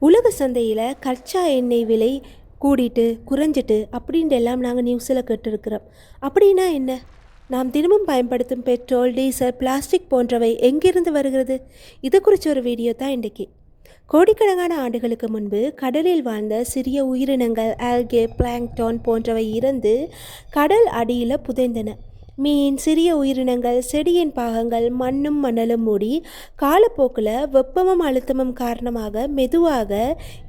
உலக சந்தையில் கச்சா எண்ணெய் விலை கூடிட்டு குறைஞ்சிட்டு அப்படின்ட்டு எல்லாம் நாங்கள் நியூஸில் கேட்டிருக்கிறோம். அப்படின்னா என்ன? நாம் தினமும் பயன்படுத்தும் பெட்ரோல், டீசல், பிளாஸ்டிக் போன்றவை எங்கிருந்து வருகிறது? இது குறித்த ஒரு வீடியோ தான் இன்றைக்கி. கோடிக்கணக்கான ஆண்டுகளுக்கு முன்பு கடலில் வாழ்ந்த சிறிய உயிரினங்கள் ஆல்கே, பிளாங்க்டான் போன்றவை இறந்து கடல் அடியில் புதைந்தன. மீன், சிறிய உயிரினங்கள், செடியின் பாகங்கள் மண்ணும் மணலும் மூடி காலப்போக்கில் வெப்பமும் அழுத்தமும் காரணமாக மெதுவாக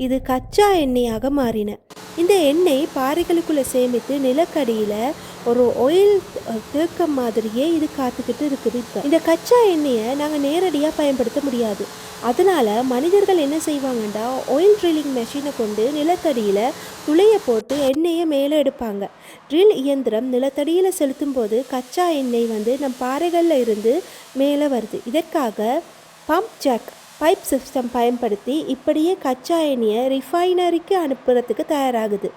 இது கச்சா எண்ணெயாக மாறின. இந்த எண்ணெய் பாறைகளுக்குள்ளே சேமித்து நிலக்கடியில் ஒரு ஆயில் தேக்கம் மாதிரியே இது காத்துக்கிட்டு இருக்குது. இந்த கச்சா எண்ணெயை நாங்கள் நேரடியாக பயன்படுத்த முடியாது. அதனால் மனிதர்கள் என்ன செய்வாங்கன்னா, ஆயில் ட்ரில்லிங் மெஷினை கொண்டு நிலத்தடியில் துளையை போட்டு எண்ணெயை மேலே எடுப்பாங்க. ட்ரில் இயந்திரம் நிலத்தடியில் செலுத்தும் போது கச்சா எண்ணெய் நம் பாறைகளில் இருந்து மேலே வருது. இதற்காக பம்ப் ஜாக் பைப் சிஸ்டம் பயன்படுத்தி இப்படியே கச்சா எண்ணெயை ரிஃபைனரிக்கு அனுப்புறதுக்கு தயாராகுது.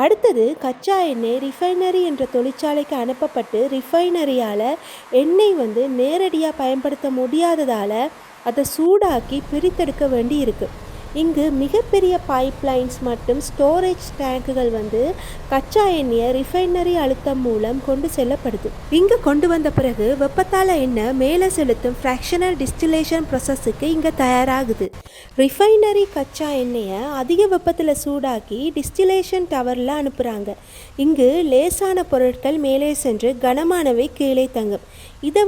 அடுத்தது கச்சா எண்ணெய் ரிஃபைனரி என்ற தொழிற்சாலைக்கு அனுப்பப்பட்டு ரிஃபைனரியால் எண்ணெய் நேரடியாக பயன்படுத்த முடியாததால் அதை சூடாக்கி பிரித்தெடுக்க வேண்டி இருக்குது. இங்கு மிகப்பெரிய பைப்லைன்ஸ் மற்றும் ஸ்டோரேஜ் டேங்குகள் கச்சா எண்ணெயை ரிஃபைனரி அழுத்தம் மூலம் கொண்டு செல்லப்படுது. இங்கே கொண்டு வந்த பிறகு வெப்பத்தால் எண்ணெய் மேலே செலுத்தும் ஃப்ராக்ஷனல் டிஸ்டிலேஷன் ப்ராசஸுக்கு இங்கே தயாராகுது. ரிஃபைனரி கச்சா எண்ணெயை அதிக வெப்பத்தில் சூடாக்கி டிஸ்டிலேஷன் டவரில் அனுப்புகிறாங்க. இங்கு லேசான பொருட்கள் மேலே சென்று கனமானவை கீழே தங்கும். இதை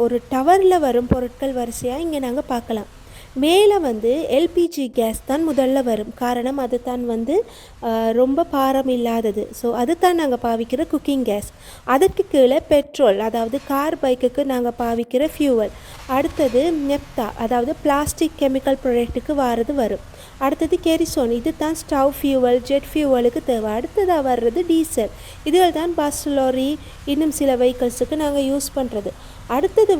ஒரு டவரில் வரும் பொருட்கள் வரிசையாக இங்கே நாங்கள் பார்க்கலாம். மேலே எல்பிஜி கேஸ் தான் முதல்ல வரும். காரணம் அது தான் ரொம்ப பாரம் இல்லாதது. ஸோ அது தான் நாங்கள் பாவிக்கிற குக்கிங் கேஸ். அதற்கு கீழே பெட்ரோல், அதாவது கார் பைக்குக்கு நாங்கள் பாவிக்கிற ஃபியூவல். அடுத்தது நெப்தா, அதாவது பிளாஸ்டிக் கெமிக்கல் ப்ராடக்ட்டுக்கு வரும். அடுத்தது கெரிசோன், இது தான் ஸ்டவ் ஃபியூவல், ஜெட் ஃபியூவலுக்கு தேவை. அடுத்ததாக வர்றது டீசல். இதுகள் தான் பஸ், லாரி, இன்னும் சில வெஹிக்கிள்ஸுக்கு நாங்கள் யூஸ் பண்ணுறது. அடுத்தது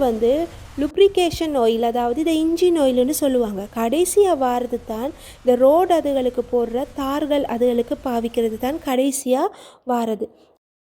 லுப்ரிகேஷன் ஆயில், அதாவது இதை இன்ஜின் ஆயில்னு சொல்லுவாங்க. கடைசியாக வாரது தான் இந்த ரோடு அதுகளுக்கு போடுற தார்கள் அதுகளுக்கு பாவிக்கிறது தான் கடைசியாக வாரது.